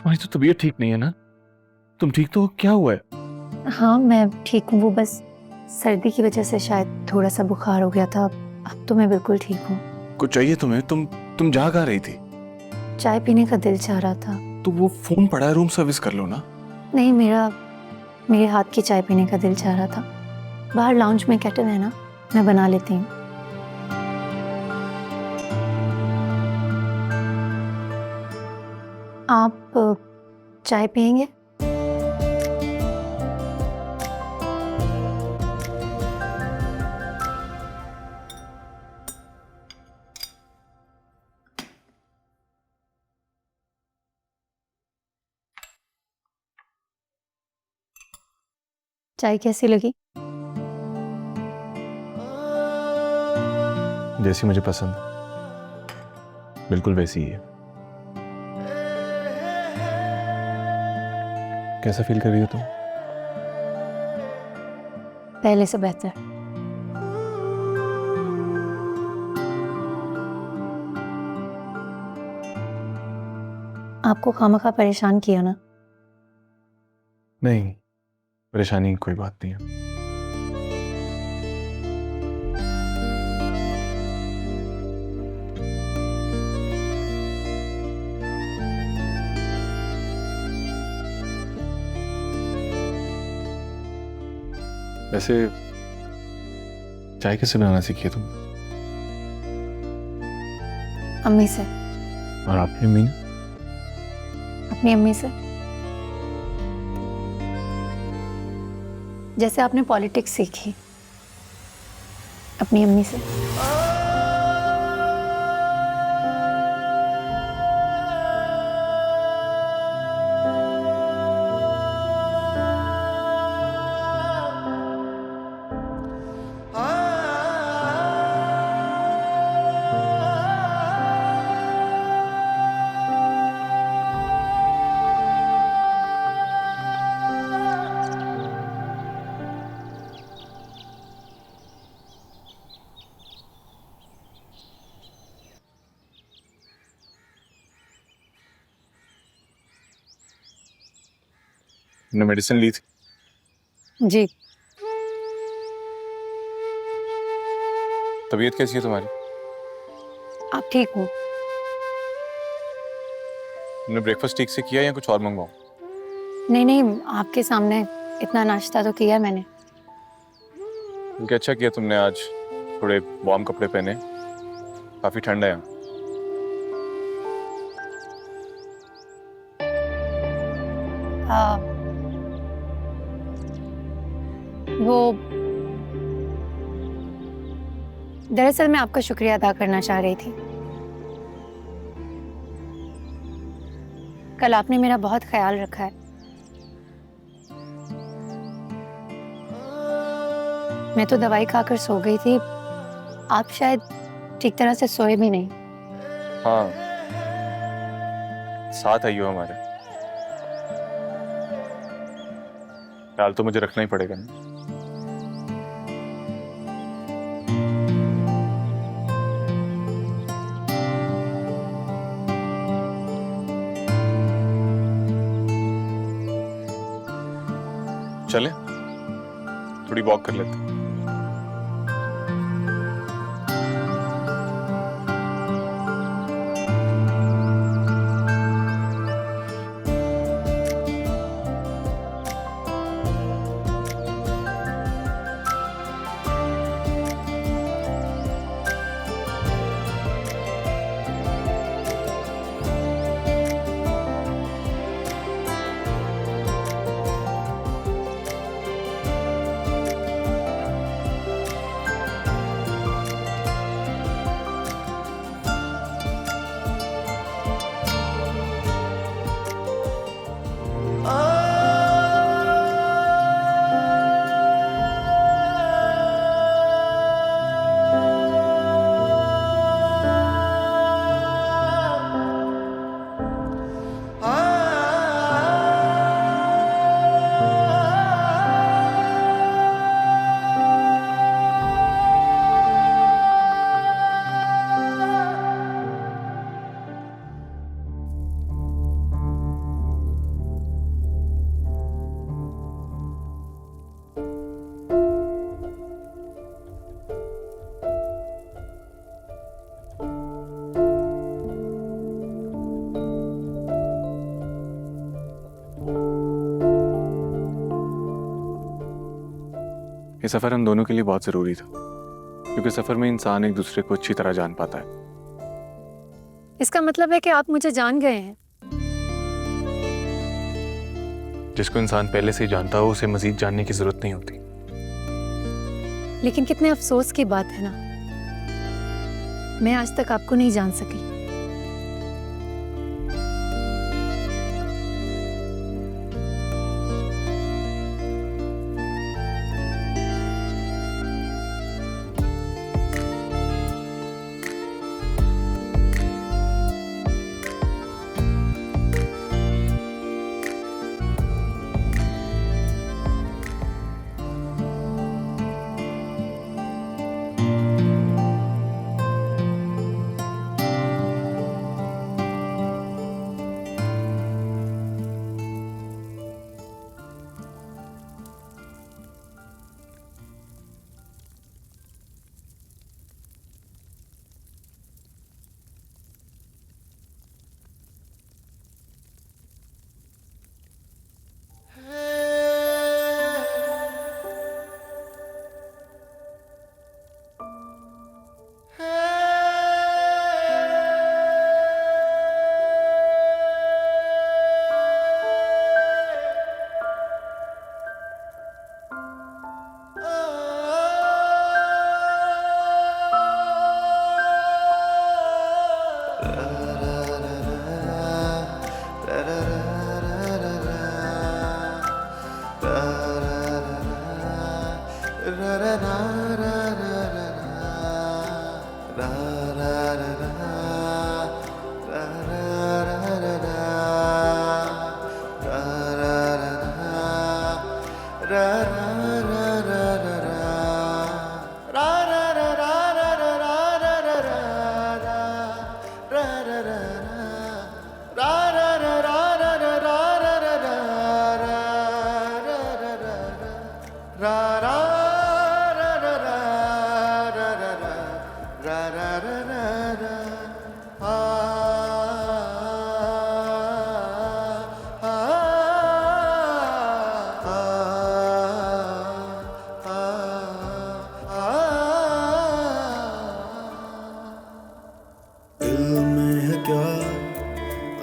तुम्हारी तो तबीयत ठीक नहीं है ना? तुम ठीक तो हो? क्या हुआ है? हाँ मैं ठीक हूँ, वो बस सर्दी की वजह से शायद थोड़ा सा बुखार हो गया था। अब तो मैं बिल्कुल ठीक हूँ। कुछ चाहिए तुम्हें? तुम जा कहाँ रही थी? चाय पीने का दिल चाह रहा था। तो वो फोन पड़ा है, रूम सर्विस कर लो ना। नहीं, मेरे हाथ की चाय पीने का दिल चाह रहा था। बाहर लाउंज में केटल है ना, मैं बना लेती हूँ। आप चाय पियेंगे? चाय कैसी लगी? जैसी मुझे पसंद है, बिल्कुल वैसी ही है। कैसा फील कर रही हो तुम? पहले से बेहतर। आपको खामखा परेशान किया ना? नहीं, परेशानी की कोई बात नहीं है। वैसे चाय कैसे बनाना सीखी है तुम? अम्मी से। और आपकी अम्मी ने? अपनी अम्मी से। जैसे आपने पॉलिटिक्स सीखी अपनी अम्मी से। तुमने मेडिसिन ली थी? जी। तबीयत कैसी है तुम्हारी? आप ठीक हो? तुमने ब्रेकफास्ट ठीक से किया या कुछ और मंगवाऊं? नहीं नहीं, आपके सामने इतना नाश्ता तो किया मैंने। बल्कि अच्छा किया तुमने, आज थोड़े वार्म कपड़े पहने, काफी ठंड है यहाँ। वो दरअसल मैं आपका शुक्रिया अदा करना चाह रही थी। कल आपने मेरा बहुत ख्याल रखा है। मैं तो दवाई खाकर सो गई थी, आप शायद ठीक तरह से सोए भी नहीं। हाँ, साथ आई हो हमारे, ख्याल तो मुझे रखना ही पड़ेगा ना। चले थोड़ी वॉक कर लेते हैं। ये सफर हम दोनों के लिए बहुत जरूरी था, क्योंकि सफर में इंसान एक दूसरे को अच्छी तरह जान पाता है। इसका मतलब है कि आप मुझे जान गए हैं। जिसको इंसान पहले से ही जानता हो उसे मजीद जानने की जरूरत नहीं होती। लेकिन कितने अफसोस की बात है ना, मैं आज तक आपको नहीं जान सकी।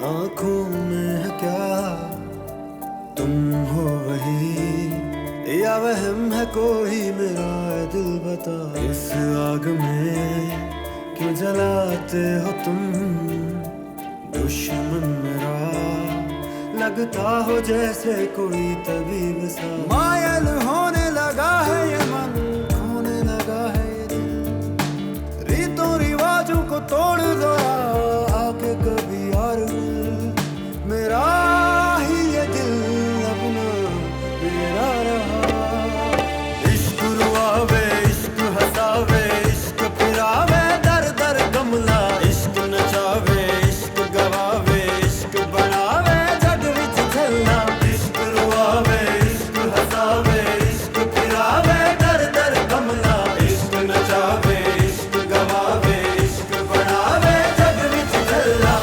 आँखों में है क्या तुम हो वही या वहम है कोई मेरा दिल बता। इस आग में क्यों जलाते हो तुम, दुश्मन मेरा लगता हो जैसे कोई तबीब सा। मायल होने लगा है ये मन, खोने लगा है ये दिल, रीतों रिवाजों को तोड़ दो आके कभी और मेरा ही ये दिल अपना मेरा रहा। इश्क रुआवे इश्क हसावे इश्क फिरावे दर दर गमला, इश्क नचावे इश्क गवावे इश्क बनावे जग विच झलना। इश्क रुआवे इश्क हसावे इश्क फिरावे दर दर गमला, इश्क नचावे इश्क गवावे इश्क बनावे जग विच झलना।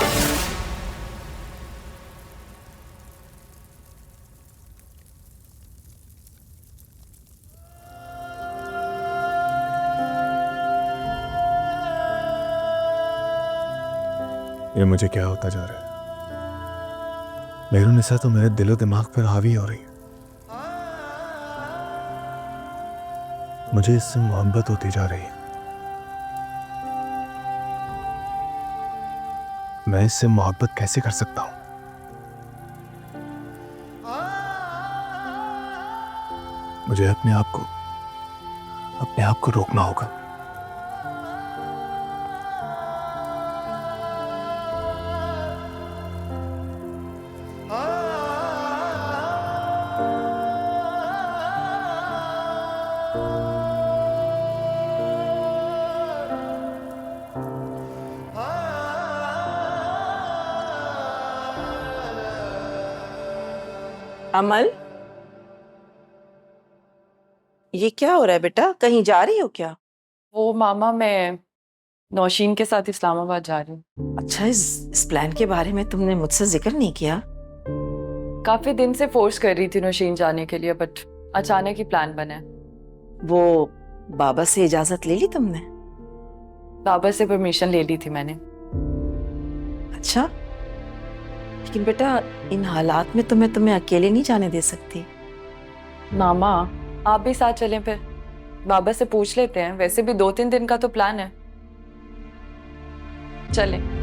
ये मुझे क्या होता जा रहा है? मेहरुनिसा तो मेरे दिलो दिमाग पर हावी हो रही है। मुझे इससे मोहब्बत होती जा रही है। मैं इससे मोहब्बत कैसे कर सकता हूं? मुझे अपने आप को रोकना होगा। अमल, ये क्या हो रहा है बेटा? कहीं जा रही हो क्या? वो मामा, मैं नौशीन के साथ इस्लामाबाद जा रही हूँ। अच्छा, इस प्लान के बारे में तुमने मुझसे जिक्र नहीं किया? काफी दिन से फोर्स कर रही थी नौशीन जाने के लिए, बट अचानक ही प्लान बना है। वो बाबा से इजाजत ले ली तुमने? बाबा से परमिशन ले ली थी मैंने। अच्छा, लेकिन बेटा इन हालात में तुम्हें अकेले नहीं जाने दे सकती। मामा आप भी साथ चलें, फिर बाबा से पूछ लेते हैं। वैसे भी 2-3 दिन का तो प्लान है। चलें।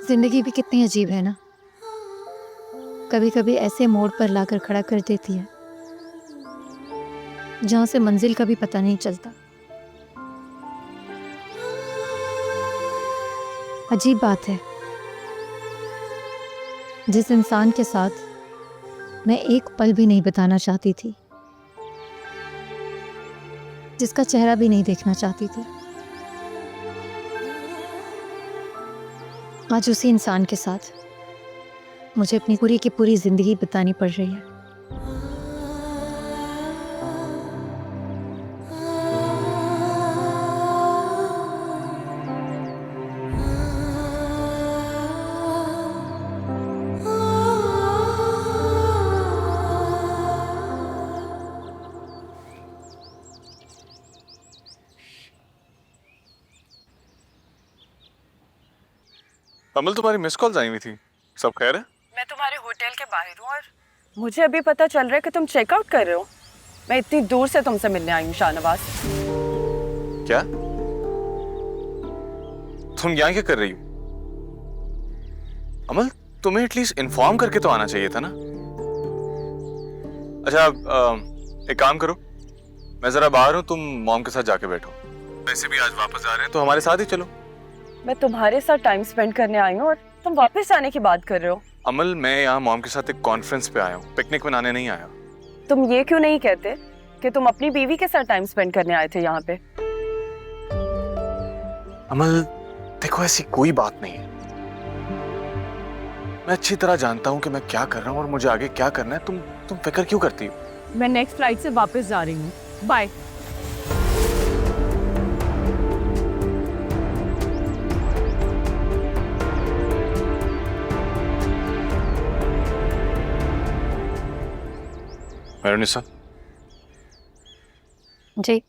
जिंदगी भी कितनी अजीब है ना, कभी कभी ऐसे मोड़ पर लाकर खड़ा कर देती है जहां से मंजिल का भी पता नहीं चलता। अजीब बात है, जिस इंसान के साथ मैं एक पल भी नहीं बिताना चाहती थी, जिसका चेहरा भी नहीं देखना चाहती थी, आज उसी इंसान के साथ मुझे अपनी पूरी की पूरी जिंदगी बितानी पड़ रही है। अमल तुम्हारी मिस कॉल्स आई हुई थी, सब खैर है? मैं तुम्हारे होटल के बाहर हूँ और मुझे अभी पता चल रहा है कि तुम चेकआउट कर रहे हो। मैं इतनी दूर से तुमसे मिलने आई हूँ शाहनवाज। क्या तुम यहाँ क्या कर रही हो? अमल तुम्हें एटलीस्ट इन्फॉर्म करके तो आना चाहिए था ना। अच्छा एक काम करो, मैं जरा बाहर हूँ, तुम मॉम के साथ जाके बैठो। वैसे भी आज वापस जा रहे हैं तो हमारे साथ ही चलो। मैं तुम्हारे साथ टाइम स्पेंड करने आई हूँ और तुम वापस जाने की बात कर रहे हो। अमल मैं यहाँ मॉम के साथ एक कॉन्फ्रेंस पे आया हूँ, पिकनिक मनाने नहीं आया। तुम ये क्यों नहीं कहते कि तुम अपनी बीवी के साथ टाइम स्पेंड करने आए थे यहाँ पे? अमल देखो ऐसी कोई बात नहीं है, मैं अच्छी तरह जानता हूँ कि मैं क्या कर रहा हूँ और मुझे आगे क्या करना है। तुम फिक्र क्यों करती हो? मैं नेक्स्ट फ्लाइट से वापस जा रही हूँ। बाय। मेहरुनिसा, जी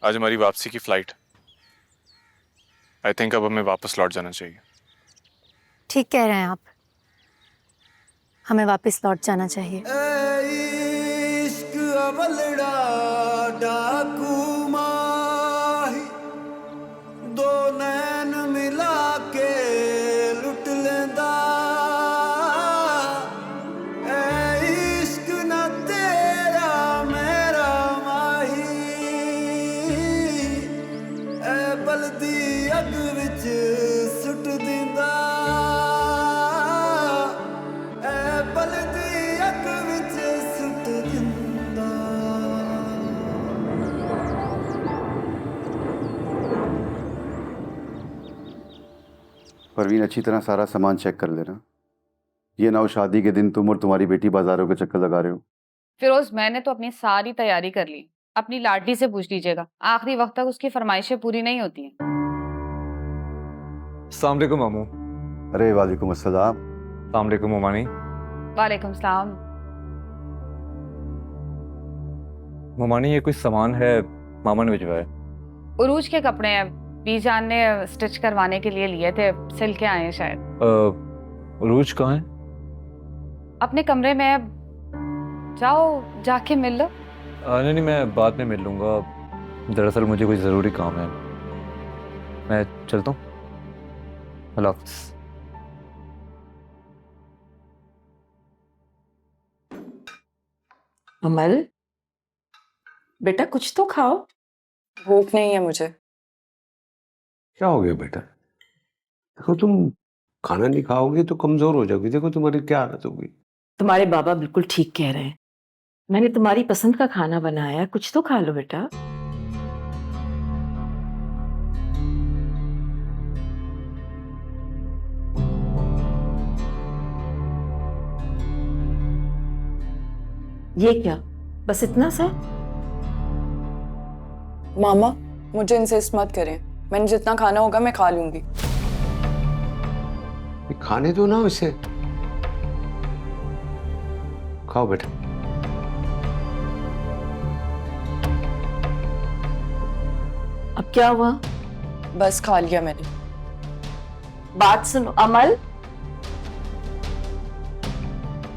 आज हमारी वापसी की फ्लाइट। आई थिंक अब हमें वापस लौट जाना चाहिए। ठीक कह रहे हैं आप, हमें वापस लौट जाना चाहिए। इश्क अवलड़ा डाकू माही, दो नैन मिला के लुट लेंदा। इश्क न तेरा मेरा माही, बलदी अग विच सुट दिंदा। बलदी अग विच सुट दिंदा। परवीन अच्छी तरह सारा सामान चेक कर लेना। ये ना हो शादी के दिन तुम और तुम्हारी बेटी बाजारों के चक्कर लगा रहे हो। फिरोज मैंने तो अपनी सारी तैयारी कर ली। अपनी लाडली से पूछ लीजिएगा, आखिरी वक्त तक उसकी फरमाइशें पूरी नहीं होती हैं। अस्सलाम वालेकुम मामू। अरे वालेकुम अस्सलाम। अस्सलाम वालेकुम मामानी। वालेकुम सलाम। मामानी ये कोई सामान है मामा ने भिजवाया। उरूज के कपड़े हैं, बीजान ने स्टिच करवाने के लिए लिए थे, सिल के आए हैं शायद। उरूज कहाँ है? अपने कमरे में, जाओ जाके मिल लो। नहीं मैं बाद में मिल लूँगा, दरअसल मुझे कोई ज़रूरी काम है। मैं चलता हूँ, अल्लाह हाफ़िज़। अमल, बेटा कुछ तो खाओ। भूख नहीं है मुझे। क्या हो गया बेटा? देखो तुम खाना नहीं खाओगी तो कमजोर हो जाओगी। देखो तुम्हारी क्या हालत होगी। तुम्हारे बाबा बिल्कुल ठीक कह रहे हैं। मैंने तुम्हारी पसंद का खाना बनाया है, कुछ तो खा लो बेटा। ये क्या, बस इतना सा? मामा, मुझे इंसिस्ट मत करें। मैंने जितना खाना होगा मैं खा लूंगी। ये खाने दो ना उसे। खाओ बेटा। अब क्या हुआ? बस खा लिया मैंने। बात सुनो अमल।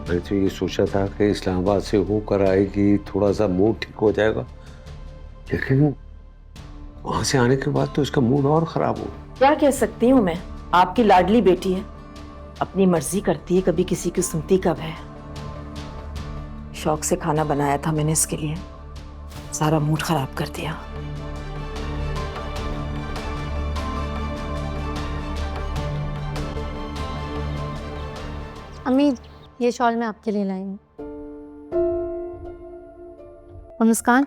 मैं तो ये सोचा था कि इस्लामाबाद से होकर आएगी, थोड़ा सा मूड ठीक हो जाएगा, लेकिन वहां से आने के बाद तो इसका मूड और खराब हो। क्या कह सकती हूँ मैं, आपकी लाडली बेटी है, अपनी मर्जी करती है, कभी किसी की सुनती कब है। शौक से खाना बनाया था मैंने इसके लिए, सारा मूड खराब कर दिया। अम्मी, ये शॉल मैं आपके लिए लाई हूँ। और मुस्कान,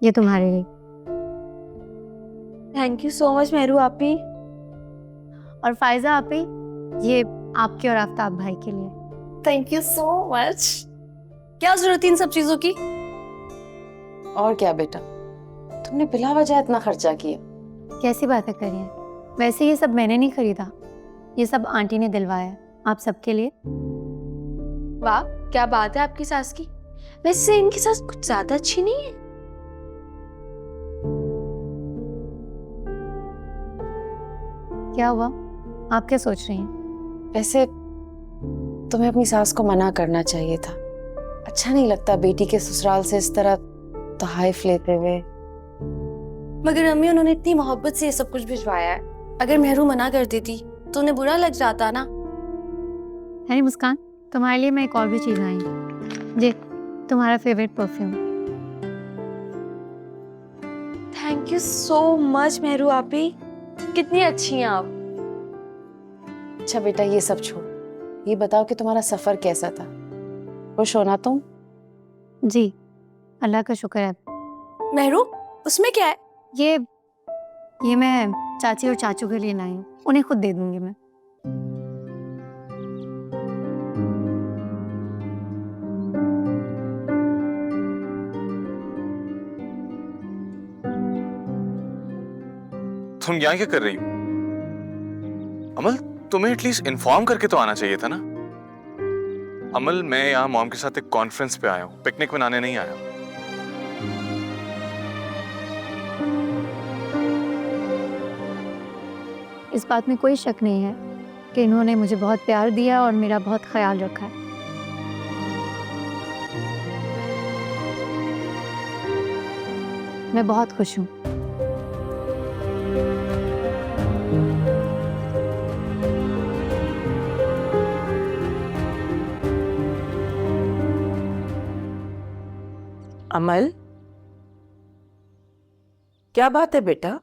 ये तुम्हारे लिए। Thank you so much Mehru आपी। और फायजा आपी, ये आपके और आफ्ताब भाई के लिए। Thank you so much. क्या जरूरत है इन सब चीजों की? और क्या बेटा, तुमने बिला वजह इतना खर्चा किया। कैसी बातें करिए, वैसे ये सब मैंने नहीं खरीदा, ये सब आंटी ने दिलवाया है आप सबके लिए। वाह, क्या बात है आपकी सास की। वैसे इनकी सास कुछ ज्यादा अच्छी नहीं है? क्या हुआ, आप क्या सोच रही हैं? वैसे तुम्हें अपनी सास को मना करना चाहिए था। अच्छा नहीं लगता बेटी के ससुराल से इस तरह तोहफे लेते हुए। मगर अम्मी, उन्होंने इतनी मोहब्बत से ये सब कुछ भिजवाया है, अगर मेहरू मना कर देती तो उन्हें बुरा लग जाता ना। है मुस्कान, तुम्हारे लिए मैं एक और भी चीज लाई हूँ, ये तुम्हारा favourite perfume. Thank you so much Mehru आपी, कितनी अच्छी हैं आप। अच्छा बेटा, ये सब छोड़, ये बताओ कि तुम्हारा सफर कैसा था? खुश हो ना तुम? जी, अल्लाह का शुक्र है। मेहरू, उसमें क्या है? ये मैं चाची और चाचू के लिए लाई हूँ, उन्हें खुद दे दूंगी मैं। तुम यहाँ क्या कर रही हो? अमल, तुम्हें एटलीस्ट इन्फॉर्म करके तो आना चाहिए था ना। अमल, मैं यहाँ मॉम के साथ एक कॉन्फ्रेंस पे आया हूँ, पिकनिक मनाने नहीं आया हूँ। इस बात में कोई शक नहीं है कि इन्होंने मुझे बहुत प्यार दिया और मेरा बहुत ख्याल रखा है। मैं बहुत खुश हूँ। अमल, क्या बात है बेटा,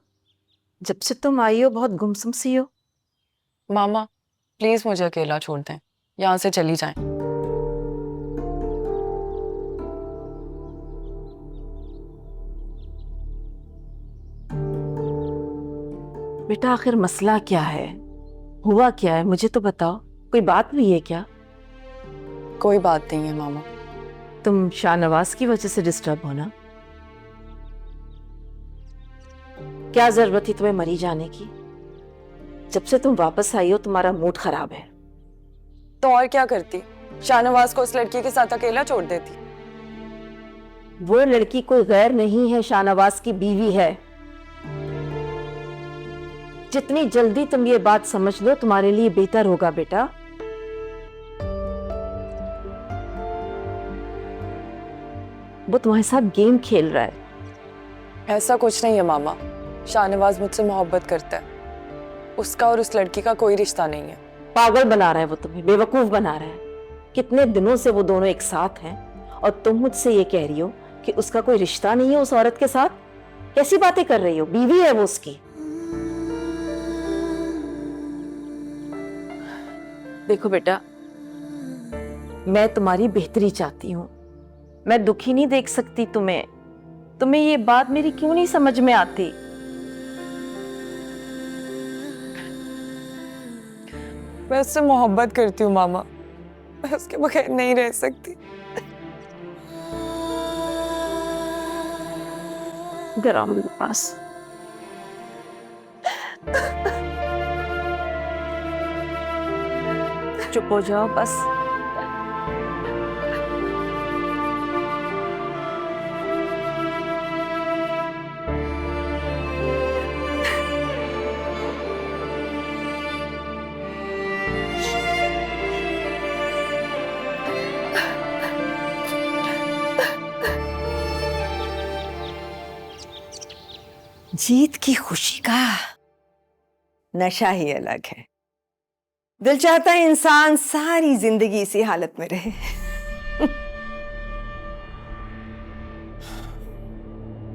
जब से तुम आई हो बहुत गुमसुम सी हो। मामा, प्लीज मुझे अकेला छोड़ दें, यहाँ से चली जाएं। बेटा आखिर मसला क्या है, हुआ क्या है, मुझे तो बताओ। कोई बात हुई है क्या? कोई बात नहीं है मामा। तुम शाहनवाज की वजह से डिस्टर्ब हो ना? क्या जरूरत थी तुम्हें मरी जाने की? जब से तुम वापस आई हो तुम्हारा मूड खराब है। तो और क्या करती, शाहनवाज को उस लड़की के साथ अकेला छोड़ देती। वो लड़की कोई गैर नहीं है, शाहनवाज की बीवी है। जितनी जल्दी तुम ये बात समझ लो तुम्हारे लिए बेहतर होगा बेटा। वो तुम्हारे साथ गेम खेल रहा है। ऐसा कुछ नहीं है मामा, शाहनवाज मुझसे मोहब्बत करता है। उसका और उस लड़की का कोई रिश्ता नहीं है। पागल बना रहा है वो तुम्हें, बेवकूफ बना रहा है। कितने दिनों से वो दोनों एक साथ हैं और तुम मुझसे ये कह रही हो कि उसका कोई रिश्ता नहीं है उस औरत के साथ? कैसी बातें कर रही हो? बीवी है वो उसकी। देखो बेटा, मैं तुम्हारी बेहतरी चाहती हूँ, मैं दुखी नहीं देख सकती तुम्हें। तुम्हें ये बात मेरी क्यों नहीं समझ में आती? मैं उससे मोहब्बत करती हूँ मामा, मैं उसके बगैर नहीं रह सकती। इधर आओ मेरे पास। चुप हो जाओ बस। जीत की खुशी का नशा ही अलग है। दिल चाहता है इंसान सारी जिंदगी इसी हालत में रहे।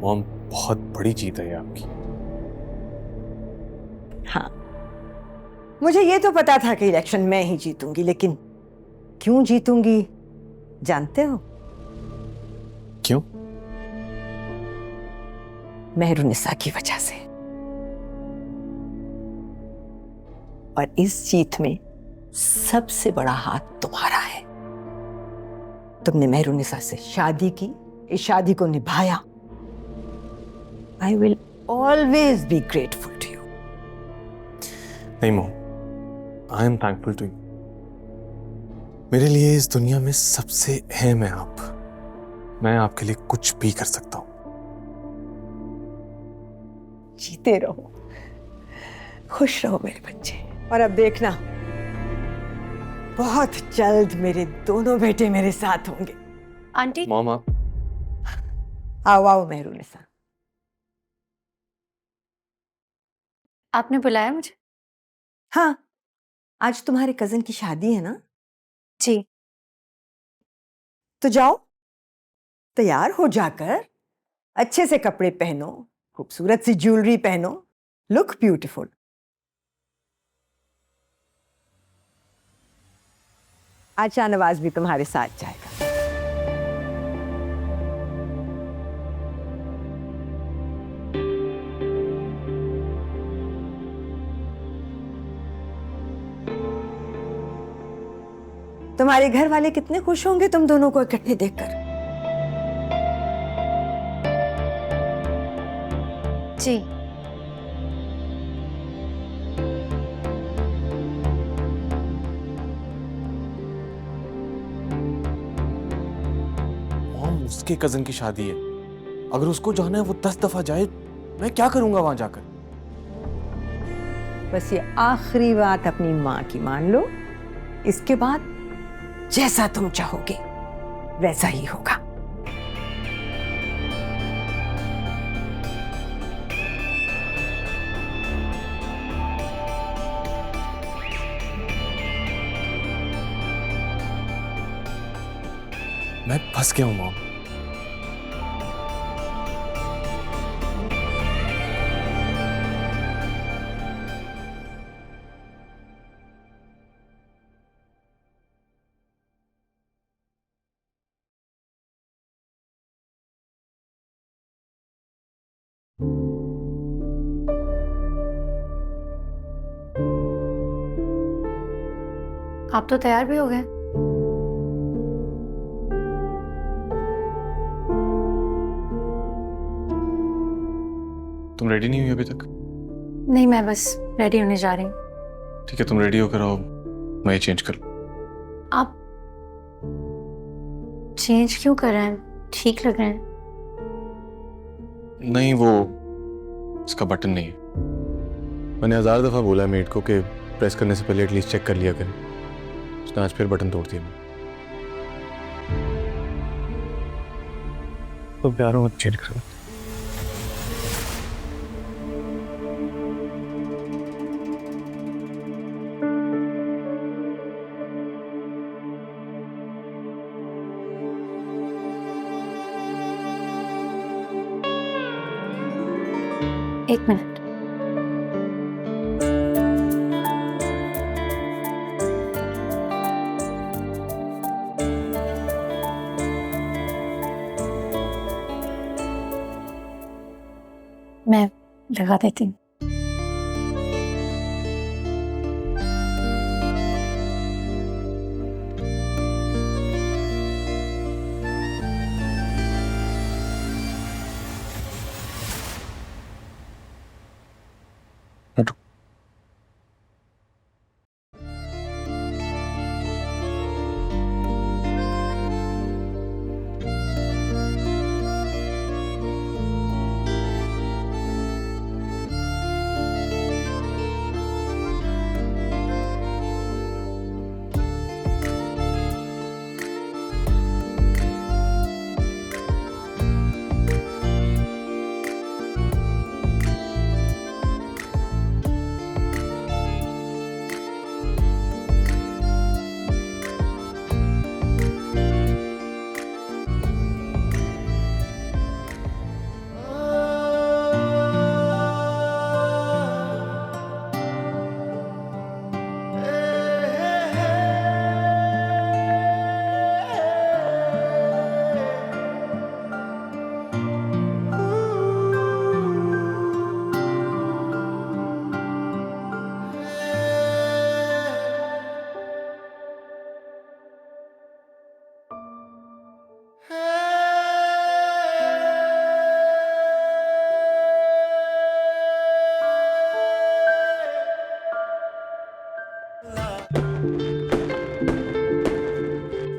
मॉम, बहुत बड़ी जीत है ये आपकी। हाँ, मुझे ये तो पता था कि इलेक्शन मैं ही जीतूंगी, लेकिन क्यों जीतूंगी जानते हो? क्यों? मेहरुनिसा की वजह से। और इस जीत में सबसे बड़ा हाथ तुम्हारा है। तुमने मेहरुनिसा से शादी की, इस शादी को निभाया। I will always be grateful to you. नहीं mom, I am thankful to you. मेरे लिए इस दुनिया में सबसे अहम है आप। मैं आपके लिए कुछ भी कर सकता हूं। जीते रहो, खुश रहो मेरे बच्चे। और अब देखना, बहुत जल्द मेरे दोनों बेटे मेरे साथ होंगे। आंटी, मॉम, आप आओ आओ मेहरुनिसा। आपने बुलाया मुझे? हाँ, आज तुम्हारे कजिन की शादी है ना? जी। तो जाओ, तैयार हो जाकर अच्छे से कपड़े पहनो, खूबसूरत सी ज्वेलरी पहनो, लुक ब्यूटीफुल। आज शाहनवाज भी तुम्हारे साथ जाएगा। तुम्हारे घर वाले कितने खुश होंगे तुम दोनों को इकट्ठे देखकर। जी। मॉम, उसके कजन की शादी है। अगर उसको जाना है वो 10 दफा जाए, मैं क्या करूंगा वहां जाकर? बस ये आखिरी बात अपनी माँ की मान लो, इसके बाद जैसा तुम चाहोगे वैसा ही होगा। मैं फंस गया हूं मॉम। आप तो तैयार भी हो गए। तुम रेडी नहीं हुई अभी तक? नहीं, मैं बस रेडी होने जा रही हूँ। ठीक है, तुम रेडी होकर आओ, मैं ये चेंज कर लूं। आप चेंज क्यों कर रहे हैं? ठीक लग रहे हैं। नहीं, वो इसका बटन नहीं है। मैंने 1000 दफा बोला है मेड को कि प्रेस करने से पहले एटलीस्ट चेक कर लिया करें। उसने आज फिर बटन तोड़ दिया। तो प्यारों मत चेंज करो। एक मिनट। मैं लगा देती हूँ।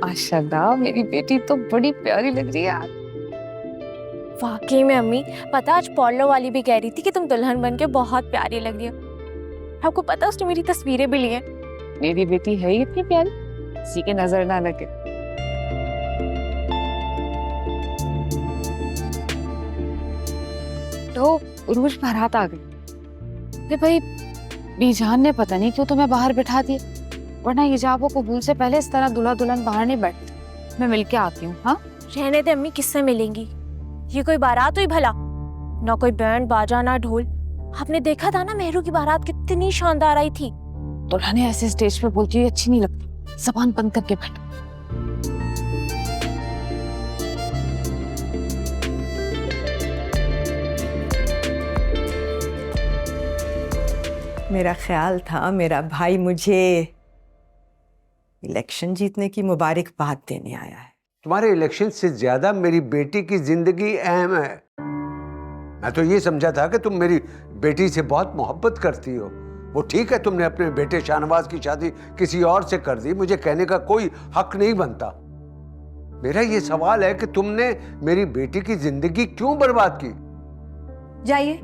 माशाल्लाह, मेरी बेटी तो बड़ी प्यारी लग रही है यार। वाकई में अम्मी, पता आज पॉलो वाली भी कह रही थी कि तुम दुल्हन बन के बहुत प्यारी लग रही हो। आपको पता उसने मेरी तस्वीरें भी ली हैं। मेरी बेटी है ही इतनी प्यारी, किसी के नजर ना लगे। तो उर्वश बारात आ गई। अरे भाई, बीजान ने पता नहीं क्यों तुम्हें बाहर बिठा दिया, वरना हिजाब कबूल से पहले इस तरह दूल्हा दुल्हन बाहर नहीं बैठते। मैं मिलके आती हूँ। हाँ, रहने दे अम्मी, किससे मिलेंगी? ये कोई बारात हुई भला? ना कोई बैंड बाजा ना ढोल। आपने देखा था ना मेहरू की बारात कितनी शानदार आई थी। दुल्हन ऐसे स्टेज पे बोलती हुई अच्छी नहीं लगती, जबान बंद करके बैठ। मेरा ख्याल था मेरा भाई मुझे इलेक्शन जीतने की मुबारकबाद देने आया है। तुम्हारे इलेक्शन से ज्यादा मेरी बेटी की जिंदगी अहम है। मैं तो ये समझा था कि तुम मेरी बेटी से बहुत मोहब्बत करती हो। वो ठीक है, तुमने अपने बेटे शाहनवाज की शादी किसी और से कर दी, मुझे कहने का कोई हक नहीं बनता। मेरा ये सवाल है कि तुमने मेरी बेटी की जिंदगी क्यों बर्बाद की? जाइए,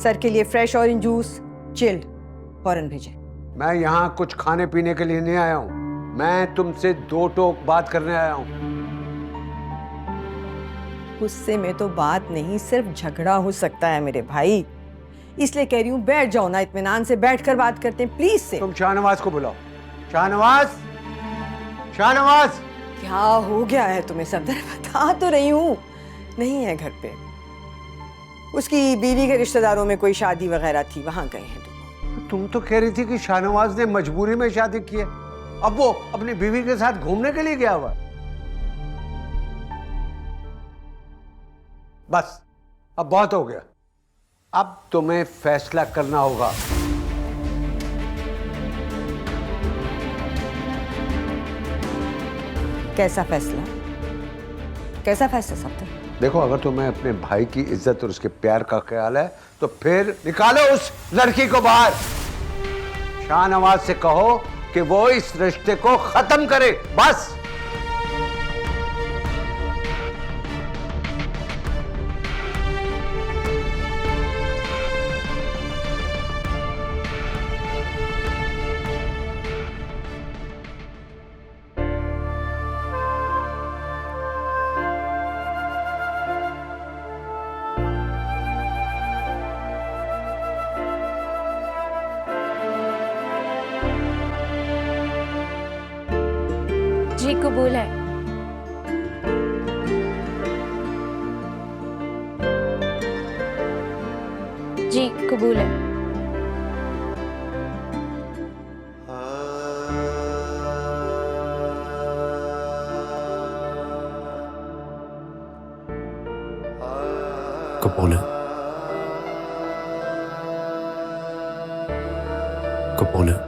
सर के लिए फ्रेश ऑरेंज जूस चिल्ड फौरन भेजें। मैं यहाँ कुछ खाने पीने के लिए नहीं आया हूँ, मैं तुमसे दो टोक बात करने आया हूँ। गुस्से में तो बात नहीं, सिर्फ झगड़ा हो सकता है मेरे भाई। इसलिए कह रही हूँ बैठ जाओ ना, इत्मीनान से बैठकर बात करते हैं प्लीज से। तुम शाहनवाज को बुलाओ। शाहनवाज, शाहनवाज। क्या हो गया है तुम्हें सफदर? बता तो रही हूँ, नहीं है घर पे। उसकी बीवी के रिश्तेदारों में कोई शादी वगैरह थी, वहां गए हैं। तुम तो कह रही थी कि शाहनवाज ने मजबूरी में शादी की है, अब वो अपनी बीवी के साथ घूमने के लिए गया हुआ। बस, अब बहुत हो गया। अब तुम्हें फैसला करना होगा। कैसा फैसला? कैसा फैसला सफदर? देखो, अगर तुम्हें अपने भाई की इज्जत और उसके प्यार का ख्याल है तो फिर निकालो उस लड़की को बाहर। शाहनवाज से कहो कि वो इस रिश्ते को खत्म करे, बस। जी कबूल है। कबूल है। कबूल है, कबूल है।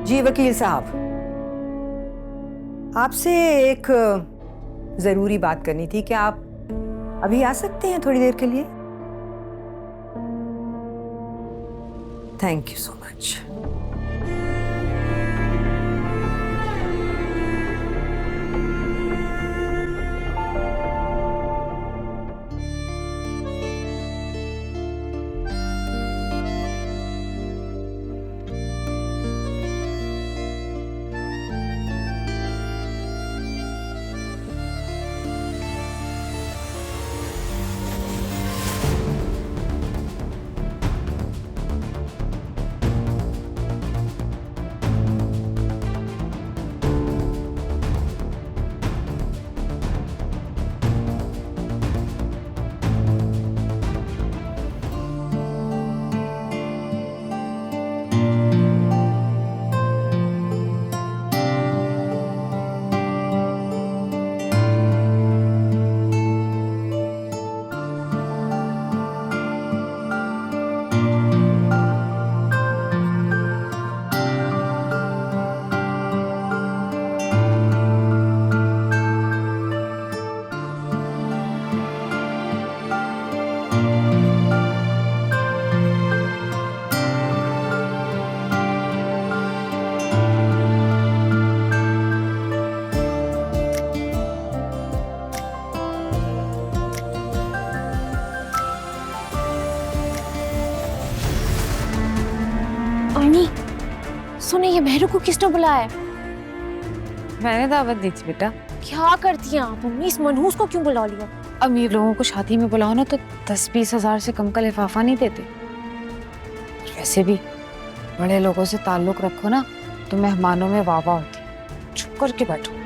जी वकील साहब, आपसे एक जरूरी बात करनी थी। क्या आप अभी आ सकते हैं थोड़ी देर के लिए? Thank you so much. अर्नी, सुने ये मेहरू को किसने बुलाया है? मैंने दावत दी थी बेटा। क्या करती हैं आप मम्मी? इस मनहूस को क्यों बुला लिया? अमीर लोगों को शादी में बुलाओ ना तो 10-20 हज़ार से कम का लिफाफा नहीं देते। वैसे भी बड़े लोगों से ताल्लुक रखो ना तो मेहमानों में वाह वाह होती है। चुप करके बैठो।